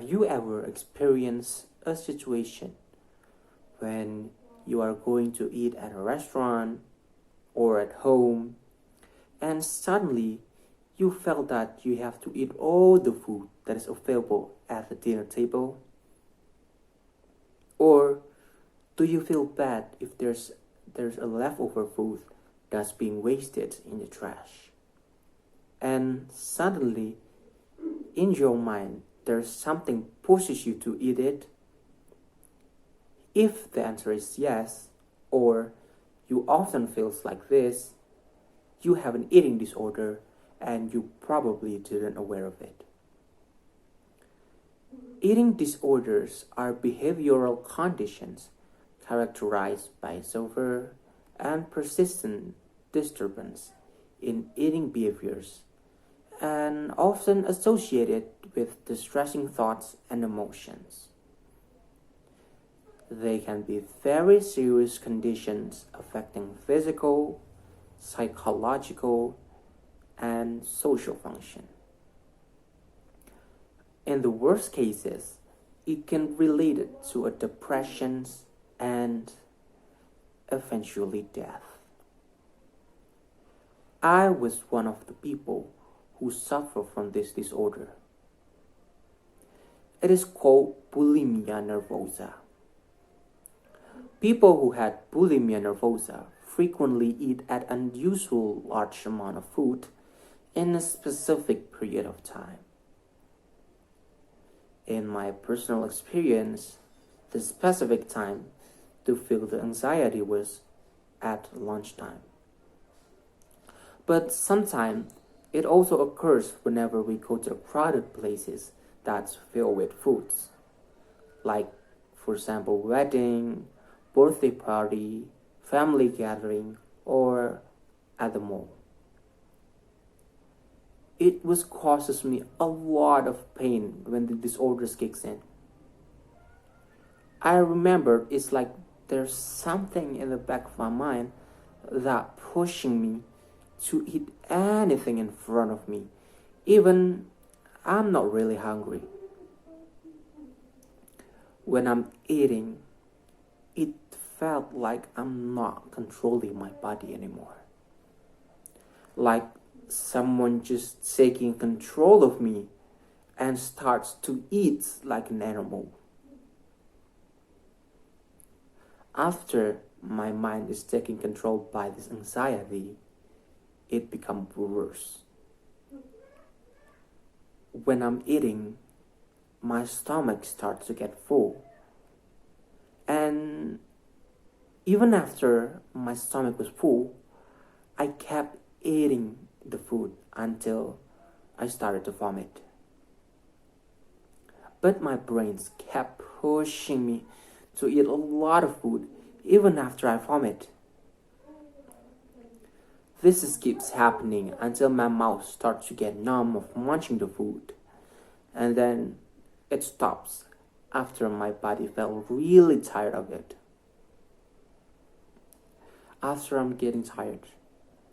you ever experienced a situation when you are going to eat at a restaurant or at home, and suddenly you felt that you have to eat all the food that is available at the dinner table? Or do you feel bad if there's a leftover food that's being wasted in the trash? And suddenly, in your mind, there's something pushes you to eat it? If the answer is yes, or you often feels like this, you have an eating disorder and you probably didn't aware of it. Eating disorders are behavioral conditions characterized by severe and persistent disturbance in eating behaviors and often associated with distressing thoughts and emotions. They can be very serious conditions affecting physical, psychological, and social function. In the worst cases, it can relate to a depression and eventually death. I was one of the people who suffer from this disorder. It is called bulimia nervosa. People who had bulimia nervosa frequently eat an unusual large amount of food in a specific period of time. In my personal experience, the specific time to feel the anxiety was at lunchtime. But sometimes it also occurs whenever we go to crowded places that's filled with foods, like, for example, wedding, birthday party, family gathering, or at the mall. It was causes me a lot of pain when the disorders kicks in. I remember it's like there's something in the back of my mind that pushing me to eat anything in front of me, even I'm not really hungry. When I'm eating, it felt like I'm not controlling my body anymore. Like someone just taking control of me and starts to eat like an animal. After my mind is taken control by this anxiety, it becomes worse. When I'm eating, my stomach starts to get full. And even after my stomach was full, I kept eating the food until I started to vomit. But my brains kept pushing me to eat a lot of food even after I vomit. This just keeps happening until my mouth starts to get numb of munching the food. And then it stops after my body felt really tired of it. After I'm getting tired,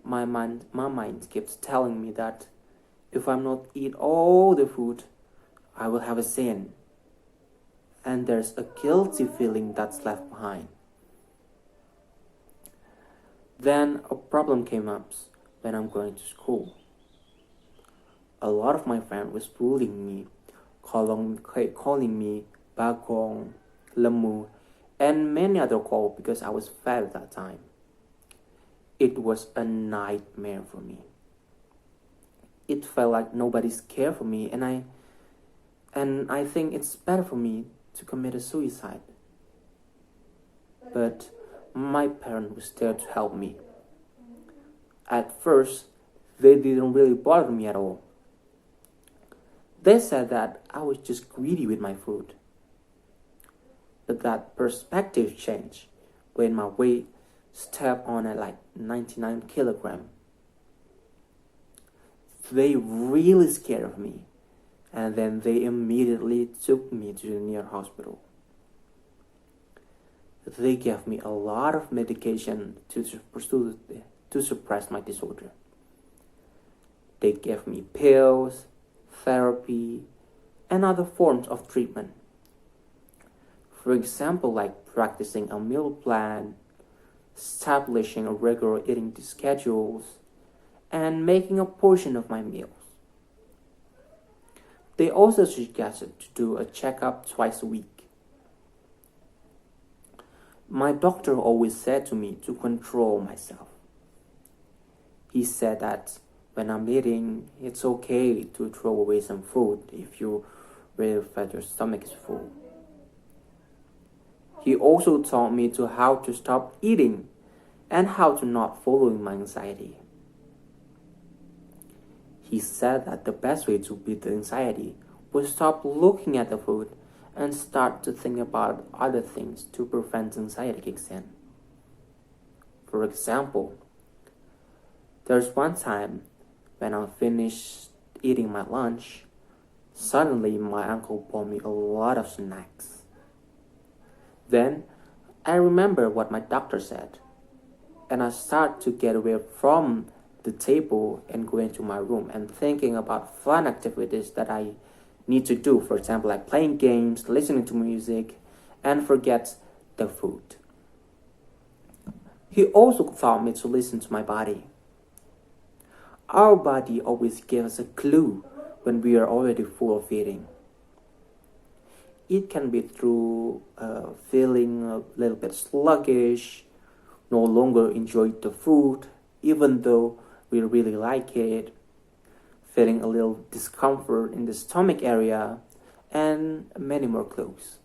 my mind keeps telling me that if I'm not eat all the food, I will have a sin. And there's a guilty feeling that's left behind. Then a problem came up when I'm going to school. A lot of my friends was bullying me, calling me bagong, lemu, and many other calls because I was fat at that time. It was a nightmare for me. It felt like nobody's care for me, and I think it's better for me to commit a suicide. But my parents was there to help me. At first, they didn't really bother me at all. They said that I was just greedy with my food. But that perspective changed when my weight stepped on at like 99 kilograms. They really scared of me, and then they immediately took me to the near hospital. They gave me a lot of medication to suppress my disorder. They gave me pills, therapy, and other forms of treatment. For example, like practicing a meal plan, establishing a regular eating schedules, and making a portion of my meals. They also suggested to do a checkup twice a week. My doctor always said to me to control myself. He said that when I'm eating, it's okay to throw away some food if you really feel your stomach is full. He also taught me to how to stop eating and how to not follow my anxiety. He said that the best way to beat the anxiety was stop looking at the food and start to think about other things to prevent anxiety kicks in. For example, there's one time when I finished eating my lunch, suddenly my uncle bought me a lot of snacks. Then I remember what my doctor said, and I start to get away from the table and go into my room and thinking about fun activities that I need to do, for example, like playing games, listening to music, and forget the food. He also taught me to listen to my body. Our body always gives us a clue when we are already full of eating. It can be through feeling a little bit sluggish, no longer enjoy the food, even though we really like it, feeling a little discomfort in the stomach area, and many more clues.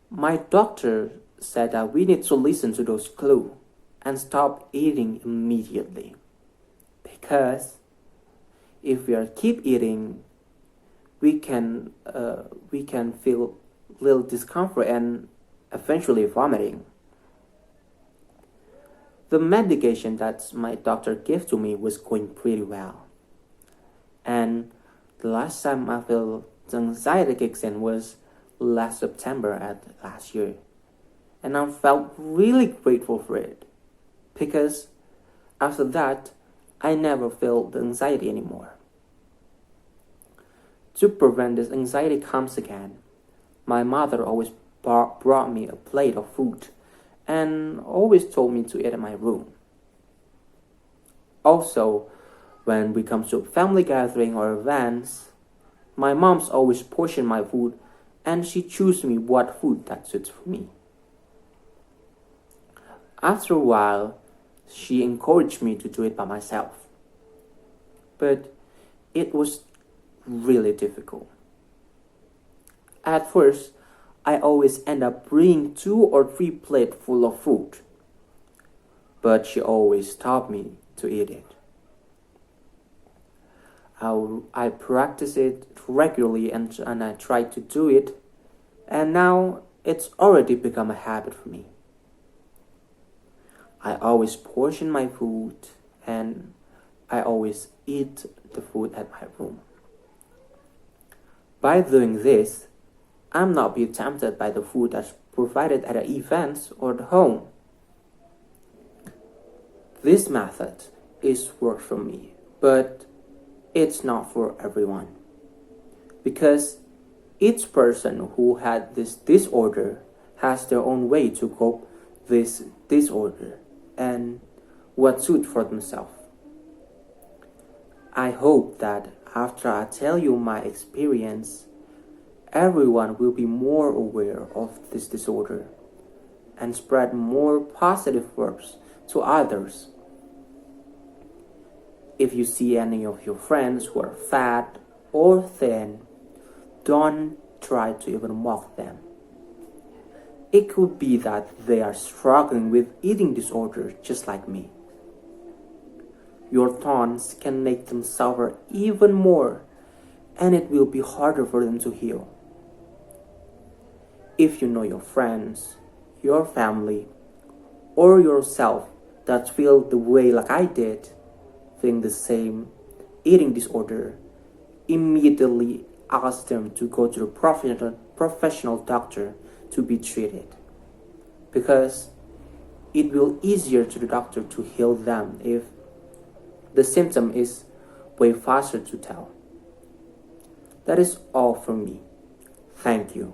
My doctor said that we need to listen to those clues and stop eating immediately. Because if we keep eating, we can feel little discomfort and eventually vomiting. The medication that my doctor gave to me was going pretty well. And the last time I felt the anxiety kicks in was last September at last year. And I felt really grateful for it. Because after that, I never felt the anxiety anymore. To prevent this anxiety comes again, my mother always brought me a plate of food and always told me to eat in my room. Also, when we come to family gathering or events, my mom's always portion my food and she chooses me what food that suits for me. After a while, she encouraged me to do it by myself. But it was really difficult. At first, I always end up bringing 2 or 3 plates full of food. But she always taught me to eat it. I practice it regularly and I try to do it. And now it's already become a habit for me. I always portion my food and I always eat the food at my room. By doing this, I'm not being tempted by the food that's provided at the events or the home. This method is work for me, but it's not for everyone. Because each person who had this disorder has their own way to cope with this disorder and what suits for themselves. I hope that after I tell you my experience, everyone will be more aware of this disorder and spread more positive words to others. If you see any of your friends who are fat or thin, don't try to even mock them. It could be that they are struggling with eating disorder just like me. Your thorns can make them suffer even more, and it will be harder for them to heal. If you know your friends, your family, or yourself that feel the way like I did, feeling the same eating disorder, immediately ask them to go to the professional doctor to be treated. Because it will be easier to the doctor to heal them if the symptom is way faster to tell. That is all from me. Thank you.